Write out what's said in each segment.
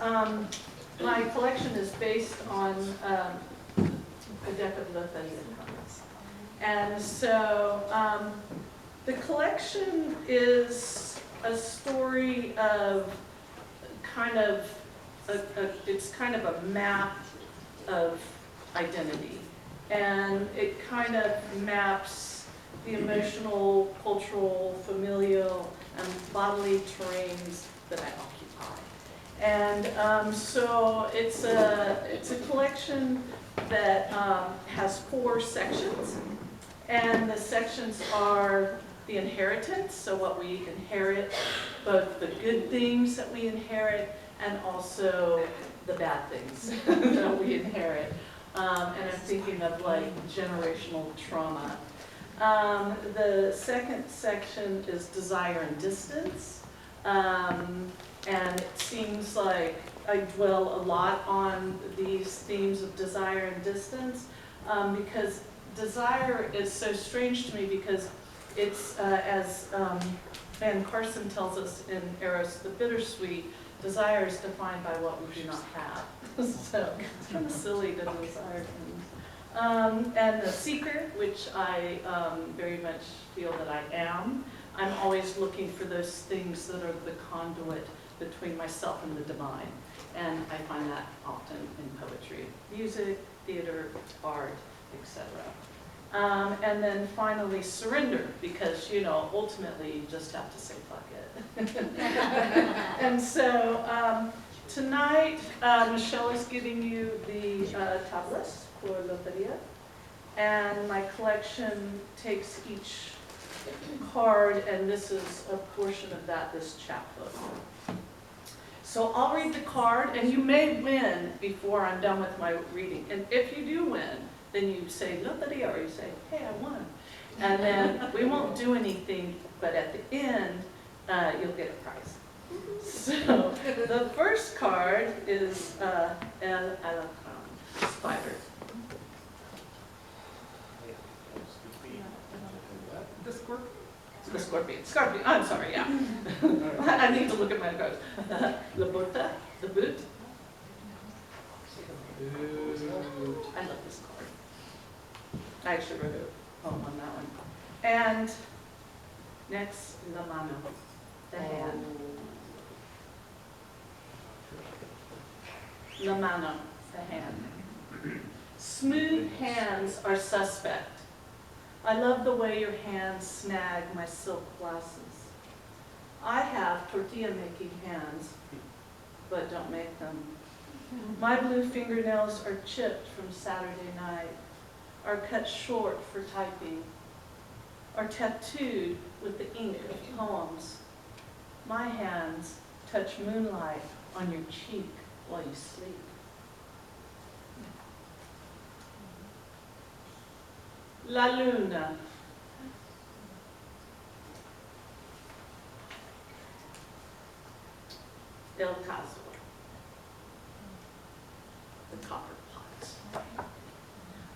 my collection is based on a deck of Lothario cards. And so the collection is a story of it's kind of a map of identity. And it kind of maps the emotional, cultural, familial, and bodily terrains that I occupy. And so it's a collection that has 4 sections. And the sections are the inheritance, so what we inherit, both the good things that we inherit and also the bad things that we inherit. And I'm thinking of like generational trauma. The second section is desire and distance. And it seems like I dwell a lot on these themes of desire and distance because desire is so strange to me because it's, as Van Carson tells us in Eros the Bittersweet, desire is defined by what we do not have. So it's kind of silly to desire things. And the seeker, which I very much feel that I am, I'm always looking for those things that are the conduit between myself and the divine. And I find that often in poetry, music, theater, art, etc. And then finally surrender, because ultimately you just have to say fuck it. And so tonight Michelle is giving you the tablas for Loteria, and my collection takes each card, and this is a portion of that, this chapbook. So I'll read the card, and you may win before I'm done with my reading. And if you do win, then you say Loteria, or you say, hey, I won. And then we won't do anything, but at the end, you'll get a prize. So the first card is El Alacrán, spider. The scorpion? The scorpion. Scorpion. I'm sorry, yeah. I need to look at my cards. La bota, the boot. I love this card. I actually wrote a poem on that one. And next, la mano, the hand. La mano, the hand. Smooth hands are suspect. I love the way your hands snag my silk glasses. I have tortilla-making hands, but don't make them. My blue fingernails are chipped from Saturday night, are cut short for typing, are tattooed with the ink of poems. My hands touch moonlight on your cheek while you sleep. La luna. El caso. The copper pots.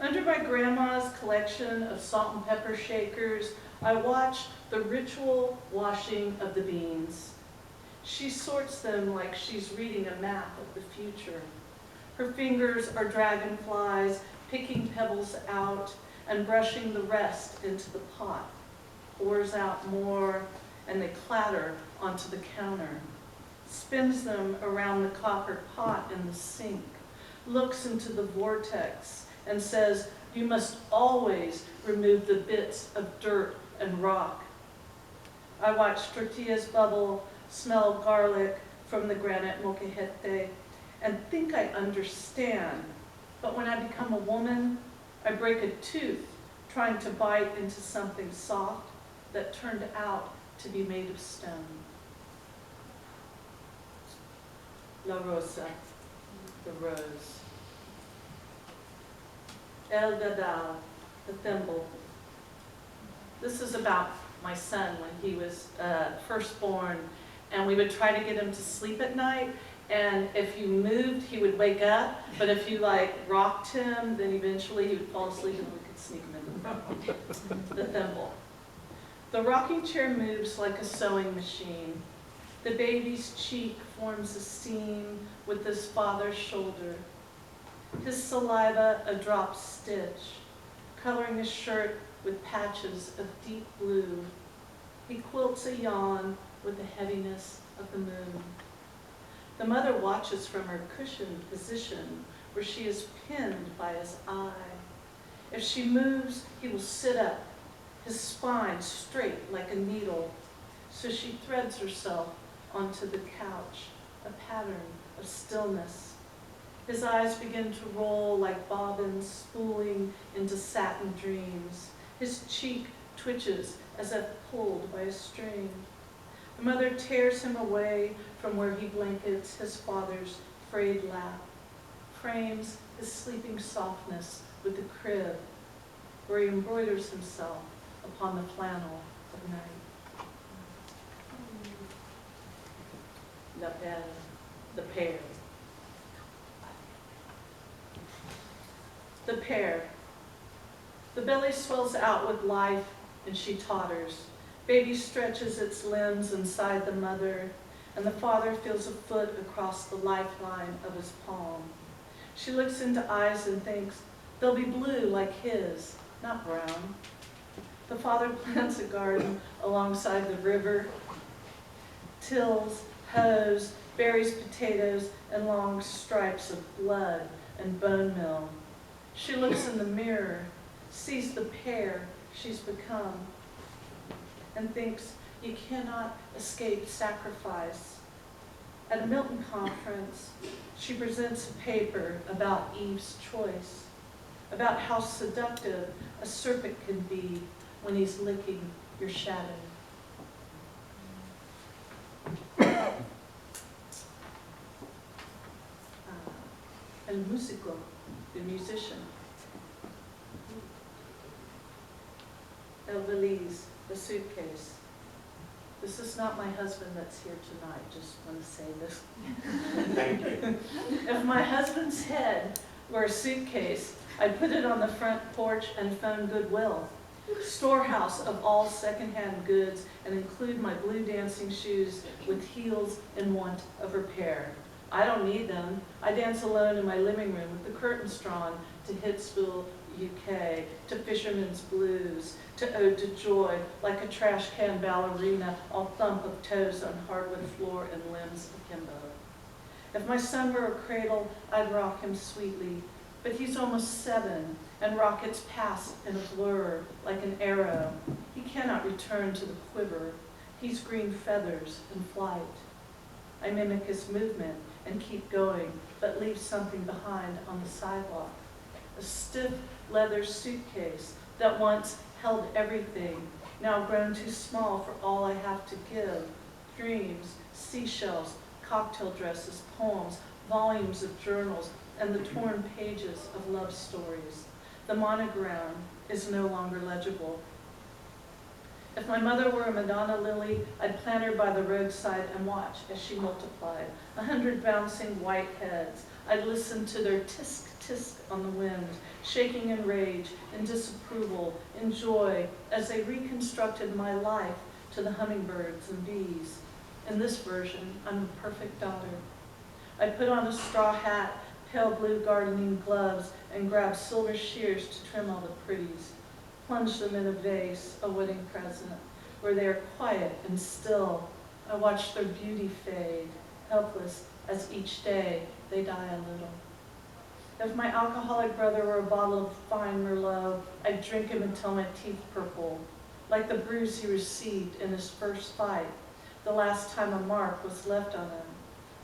Under my grandma's collection of salt and pepper shakers, I watch the ritual washing of the beans. She sorts them like she's reading a map of the future. Her fingers are dragonflies, picking pebbles out and brushing the rest into the pot. Pours out more, and they clatter onto the counter. Spins them around the copper pot in the sink. Looks into the vortex and says, you must always remove the bits of dirt and rock. I watch tortillas bubble, smell garlic from the granite molcajete, and think I understand. But when I become a woman, I break a tooth trying to bite into something soft that turned out to be made of stone. La rosa, the rose. El dadal, the thimble. This is about my son when he was first born, and we would try to get him to sleep at night, and if you moved, he would wake up, but if you rocked him, then eventually he would fall asleep and we could sneak him into the room. The thimble. The rocking chair moves like a sewing machine. The baby's cheek forms a seam with his father's shoulder. His saliva a drop stitch, coloring his shirt with patches of deep blue. He quilts a yawn with the heaviness of the moon. The mother watches from her cushioned position where she is pinned by his eye. If she moves, he will sit up, his spine straight like a needle. So she threads herself onto the couch, a pattern of stillness. His eyes begin to roll like bobbins spooling into satin dreams. His cheek twitches as if pulled by a string. The mother tears him away from where he blankets his father's frayed lap, frames his sleeping softness with the crib, where he embroiders himself upon the flannel of night. The pair. The pair. The belly swells out with life and she totters. Baby stretches its limbs inside the mother, and the father feels a foot across the lifeline of his palm. She looks into eyes and thinks, they'll be blue like his, not brown. The father plants a garden alongside the river, tills, hoes, buries potatoes and long stripes of blood and bone meal. She looks in the mirror, sees the pair she's become, and thinks you cannot escape sacrifice. At a Milton conference, she presents a paper about Eve's choice, about how seductive a serpent can be when he's licking your shadow. El músico, the musician. El valise, the suitcase. This is not my husband that's here tonight, just want to say this. Thank you. If my husband's head were a suitcase, I'd put it on the front porch and phone Goodwill, storehouse of all secondhand goods, and include my blue dancing shoes with heels in want of repair. I don't need them. I dance alone in my living room with the curtains drawn to Hitsville, UK, to Fisherman's Blues, to Ode to Joy, like a trash can ballerina, all thump of toes on hardwood floor and limbs akimbo. If my son were a cradle, I'd rock him sweetly, but he's almost 7, and rockets pass in a blur like an arrow. He cannot return to the quiver. He's green feathers in flight. I mimic his movement and keep going, but leave something behind on the sidewalk. A stiff leather suitcase that once held everything, now grown too small for all I have to give. Dreams, seashells, cocktail dresses, poems, volumes of journals, and the torn pages of love stories. The monogram is no longer legible. If my mother were a Madonna lily, I'd plant her by the roadside and watch as she multiplied. 100 bouncing white heads. I'd listen to their tisk, tisk on the wind, shaking in rage, in disapproval, in joy, as they reconstructed my life to the hummingbirds and bees. In this version, I'm a perfect daughter. I put on a straw hat, pale blue gardening gloves, and grab silver shears to trim all the pretties. Plunge them in a vase, a wedding present, where they are quiet and still. I watch their beauty fade, helpless as each day they die a little. If my alcoholic brother were a bottle of fine Merlot, I'd drink him until my teeth purple, like the bruise he received in his first fight, the last time a mark was left on him.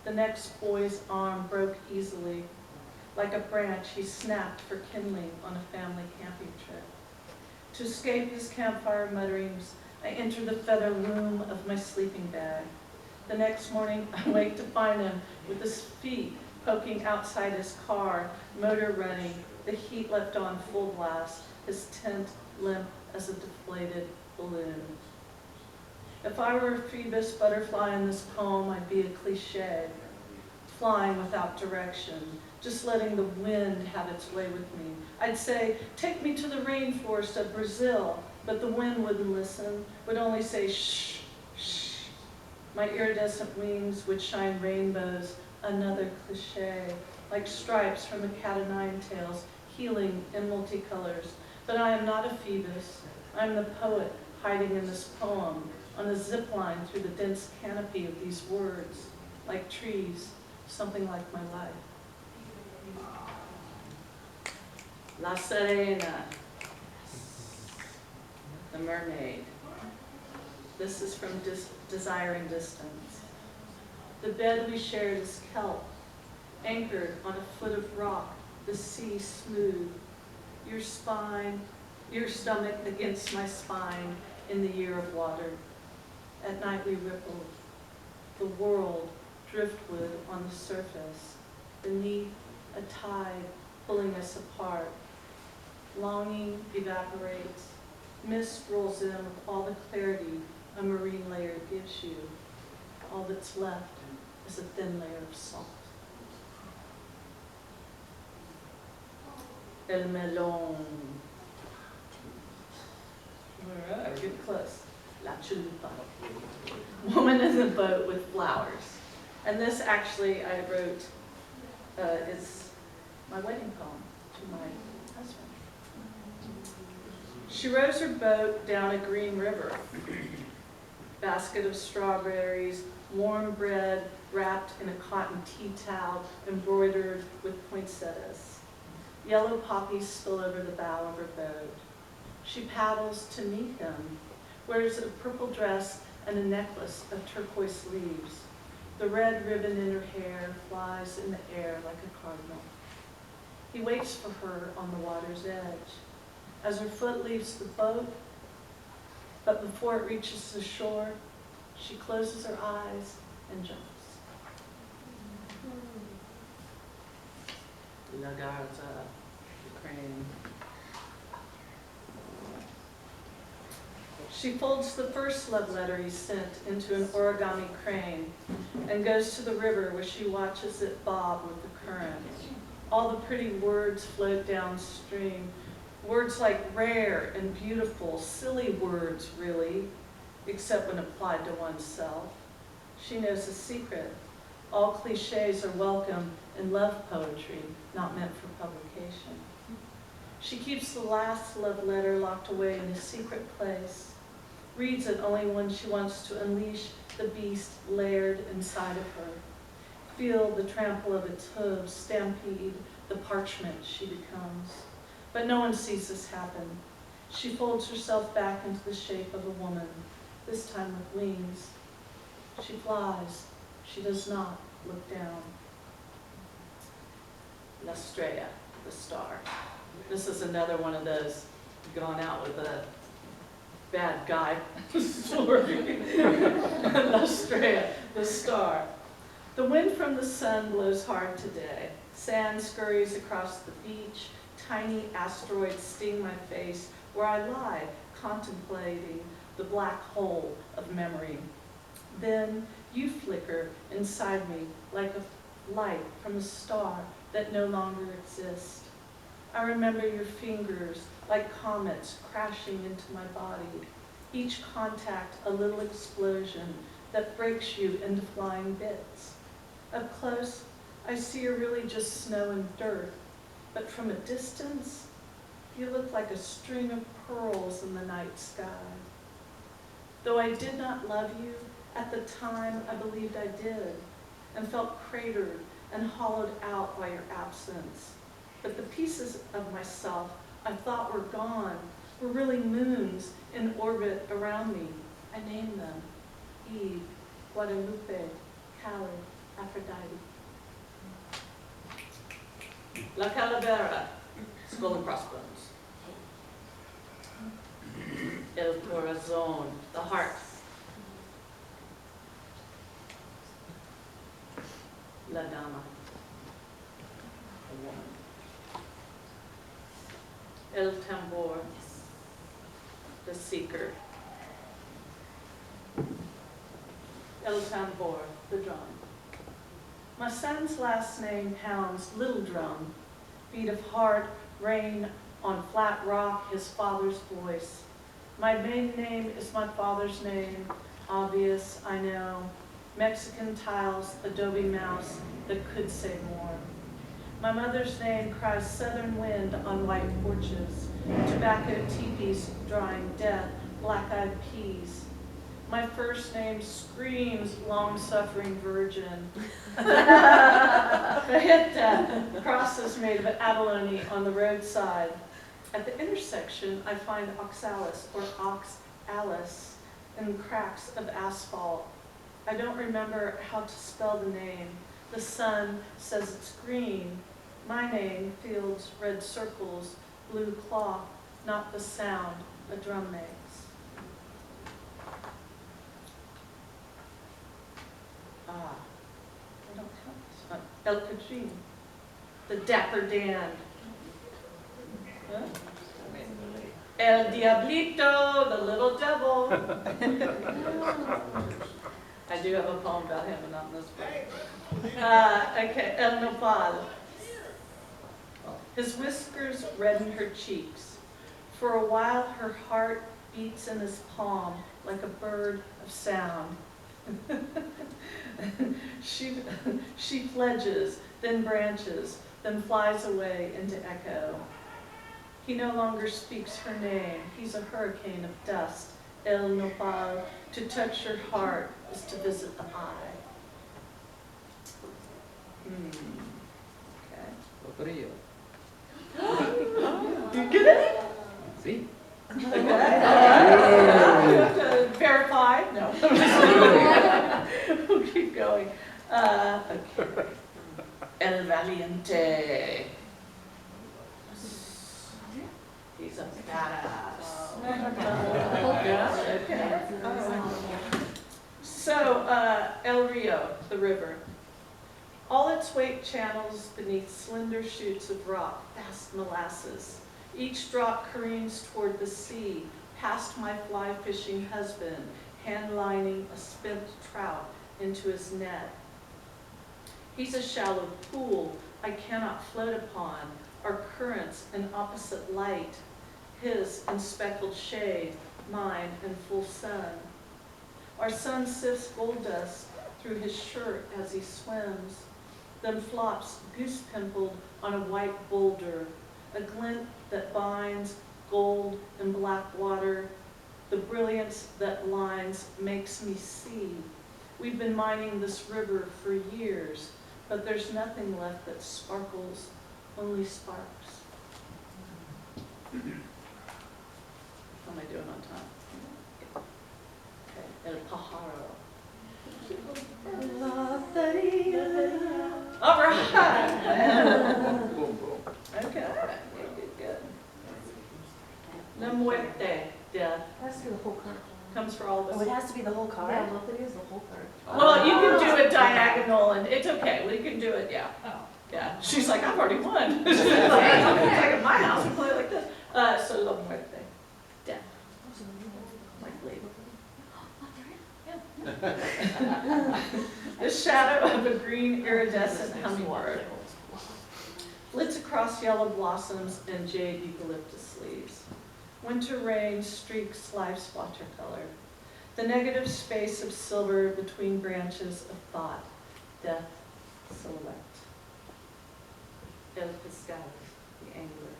The next boy's arm broke easily, like a branch he snapped for kindling on a family camping trip. To escape his campfire mutterings, I enter the feather loom of my sleeping bag. The next morning, I wake to find him with his feet poking outside his car, motor running, the heat left on full blast, his tent limp as a deflated balloon. If I were a Phoebus butterfly in this poem, I'd be a cliche, flying without direction, just letting the wind have its way with me. I'd say, take me to the rainforest of Brazil, but the wind wouldn't listen, would only say, shh, shh. My iridescent wings would shine rainbows Another cliche, like stripes from a cat o' nine tails, healing in multicolors. But I am not a Phoebus. I'm the poet hiding in this poem on a zip line through the dense canopy of these words, like trees, something like my life. La Sirena, the mermaid. This is from Desiring Distance. The bed we shared is kelp, anchored on a foot of rock, the sea smooth. Your spine, your stomach against my spine in the year of water. At night we rippled, the world driftwood on the surface, beneath a tide pulling us apart. Longing evaporates, mist rolls in with all the clarity a marine layer gives you. All that's left is a thin layer of salt. El Mellon. All right, we're getting close. La Chalupa. Woman in the boat with flowers. And this actually I wrote is my wedding poem to my husband. She rows her boat down a green river. Basket of strawberries, warm bread wrapped in a cotton tea towel embroidered with poinsettias. Yellow poppies spill over the bow of her boat. She paddles to meet him, wears a purple dress and a necklace of turquoise leaves. The red ribbon in her hair flies in the air like a cardinal. He waits for her on the water's edge. As her foot leaves the boat, but before it reaches the shore, she closes her eyes and jumps. La Garza, Ukraine. She folds the first love letter he sent into an origami crane and goes to the river where she watches it bob with the current. All the pretty words float downstream. Words like rare and beautiful, silly words really, except when applied to oneself. She knows a secret. All cliches are welcome in love poetry, not meant for publication. She keeps the last love letter locked away in a secret place, reads it only when she wants to unleash the beast layered inside of her, feel the trample of its hooves stampede the parchment she becomes. But no one sees this happen. She folds herself back into the shape of a woman, this time with wings. She flies. She does not look down. La Estrella, the star. This is another one of those gone out with a bad guy story. La Estrella, the star. The wind from the sun blows hard today. Sand scurries across the beach. Tiny asteroids sting my face where I lie contemplating the black hole of memory. Then you flicker inside me like a light from a star that no longer exists. I remember your fingers like comets crashing into my body, each contact a little explosion that breaks you into flying bits. Up close, I see you're really just snow and dirt, but from a distance, you look like a string of pearls in the night sky. Though I did not love you, at the time I believed I did, and felt cratered and hollowed out by your absence. But the pieces of myself I thought were gone were really moons in orbit around me. I named them Eve, Guadalupe, Cali, Aphrodite. La Calavera, skull and crossbones. El Corazon, the heart. La Dama, a woman. El Tambor, the seeker. El Tambor, the drum. My son's last name pounds little drum, beat of heart, rain on flat rock, his father's voice. My maiden name is my father's name, obvious, I know. Mexican tiles, adobe mouse, that could say more. My mother's name cries southern wind on white porches, tobacco teepees drying death, black-eyed peas. My first name screams long-suffering virgin. The hit death, crosses made of abalone on the roadside. At the intersection, I find oxalis or ox-alice in cracks of asphalt. I don't remember how to spell the name. The sun says it's green. My name, fields, red circles, blue cloth, not the sound a drum makes. I don't have this one. El Cajun, the Dapper Dan. Huh? El Diablito, the little devil. I do have a poem about him, but not in this book. Okay, El Nopal. His whiskers redden her cheeks. For a while, her heart beats in his palm like a bird of sound. She fledges, then branches, then flies away into echo. He no longer speaks her name. He's a hurricane of dust. El Nopal, to touch your heart is to visit the eye. Okay. Otro yo. You get it? Sí. Okay. You have to verify? No. We'll keep going. Okay. El Valiente. He's a badass. Yeah, okay. So, El Rio, the river. All its weight channels beneath slender chutes of rock, fast molasses. Each drop careens toward the sea, past my fly fishing husband, hand-lining a spent trout into his net. He's a shallow pool I cannot float upon, our currents in opposite light, his in speckled shade, mine in full sun. Our sun sifts gold dust through his shirt as he swims, then flops goose-pimpled on a white boulder, a glint that binds gold and black water. The brilliance that lines makes me see. We've been mining this river for years, but there's nothing left that sparkles, only sparks. How am I doing on time? Okay, El Pajaro. All right. Boom, boom. Okay, good. La muerte, death, It has to be the whole card. comes for all of Oh, it us. has to be the whole card? Yeah, well, it is the whole card. Well, you can do it diagonal, and it's okay. We can do it, yeah. Yeah. She's like, I've already won. It's like at my house, we play it like this. So la muerte, death, like labor. The shadow of a green iridescent hummingbird flits across yellow blossoms and jade eucalyptus leaves. Winter rain streaks life's watercolor. The negative space of silver between branches of thought, death, silhouette. El Pescado, the angler.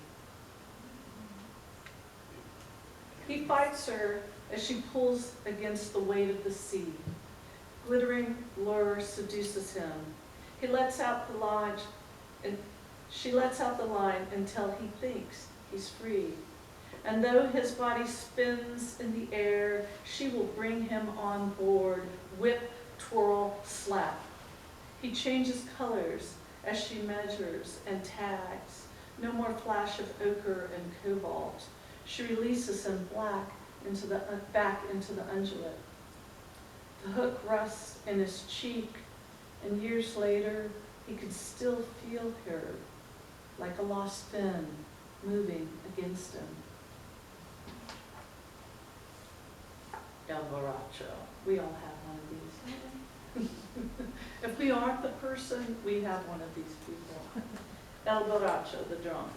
He fights her as she pulls against the weight of the sea. Glittering lure seduces him. He lets out the line, and she lets out the line until he thinks he's free. And though his body spins in the air, she will bring him on board, whip, twirl, slap. He changes colors as she measures and tags. No more flash of ochre and cobalt. She releases him back into the undulate. The hook rests in his cheek, and years later, he could still feel her, like a lost fin, moving against him. El Borracho. We all have one of these. If we aren't the person, we have one of these people. El Borracho, the drunk.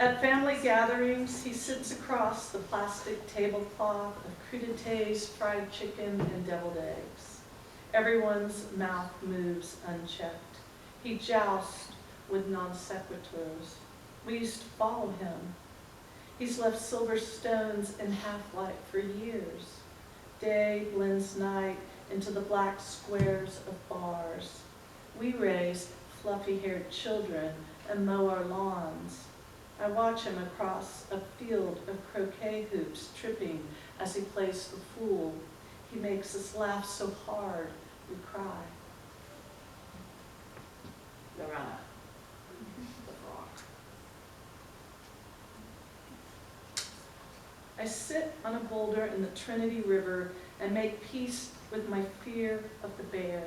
At family gatherings, he sits across the plastic tablecloth of crudités, fried chicken, and deviled eggs. Everyone's mouth moves unchecked. He jousts with non sequiturs. We used to follow him. He's left silver stones in half-light for years. Day blends night into the black squares of bars. We raise fluffy-haired children and mow our lawns. I watch him across a field of croquet hoops, tripping as he plays the fool. He makes us laugh so hard we cry. Lorana, the frog. I sit on a boulder in the Trinity River and make peace with my fear of the bear.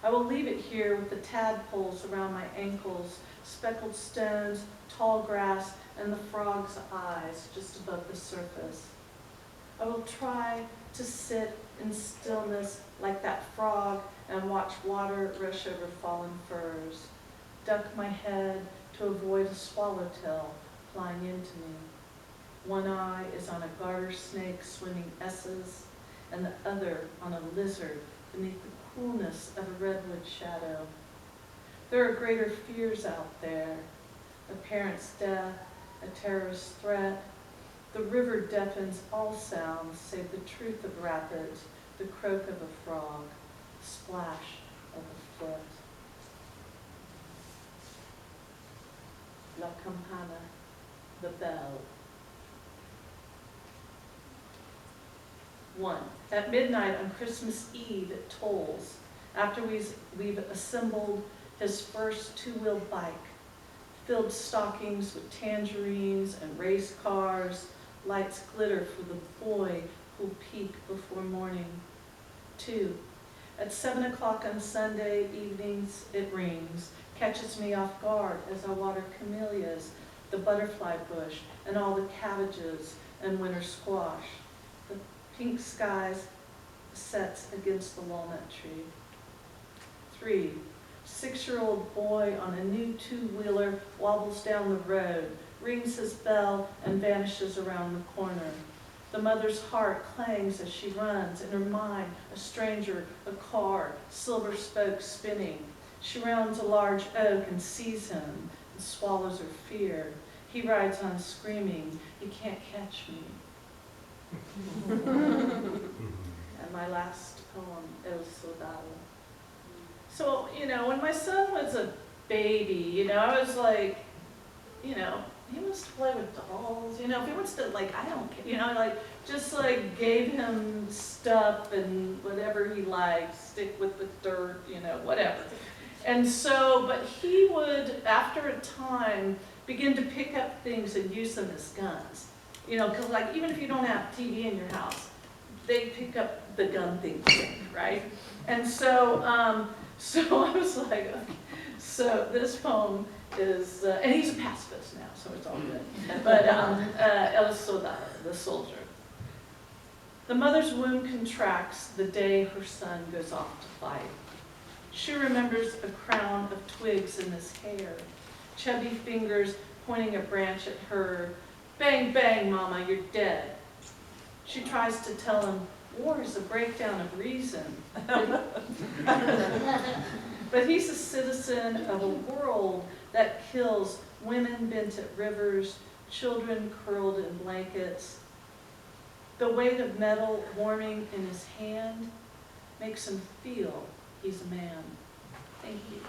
I will leave it here with the tadpoles around my ankles, speckled stones, tall grass, and the frog's eyes just above the surface. I will try to sit in stillness like that frog and watch water rush over fallen firs, duck my head to avoid a swallowtail flying into me. One eye is on a garter snake swimming S's, and the other on a lizard beneath the coolness of a redwood shadow. There are greater fears out there: a parent's death, a terrorist threat. The river deafens all sounds save the truth of rapids, the croak of a frog, the splash of a foot. La campana, the bell. 1. At midnight on Christmas Eve it tolls, after we've assembled his first two-wheeled bike, filled stockings with tangerines and race cars, lights glitter for the boy who'll peek before morning. 2. At 7 o'clock on Sunday evenings it rings, catches me off guard as I water camellias, the butterfly bush, and all the cabbages and winter squash. The pink skies sets against the walnut tree. 3. 6-year-old boy on a new two-wheeler wobbles down the road, rings his bell, and vanishes around the corner. The mother's heart clangs as she runs. In her mind, a stranger, a car, silver spokes spinning. She rounds a large oak and sees him and swallows her fear. He rides on screaming, "He can't catch me." And my last poem, El Soldado. So, when my son was a baby, I was like, he wants to play with dolls, if he wants to, I don't care, just gave him stuff and whatever he liked, stick with the dirt, whatever. And so, but he would, after a time, begin to pick up things and use them as guns. Because even if you don't have TV in your house, they pick up the gun thing, right? And so, so I was like, okay. So this poem is, and he's a pacifist now, so it's all good. But El Soldado, the soldier. The mother's womb contracts the day her son goes off to fight. She remembers a crown of twigs in his hair, chubby fingers pointing a branch at her. "Bang, bang, Mama, you're dead." She tries to tell him, war is a breakdown of reason. But he's a citizen of a world that kills women bent at rivers, children curled in blankets. The weight of metal warming in his hand makes him feel he's a man. Thank you.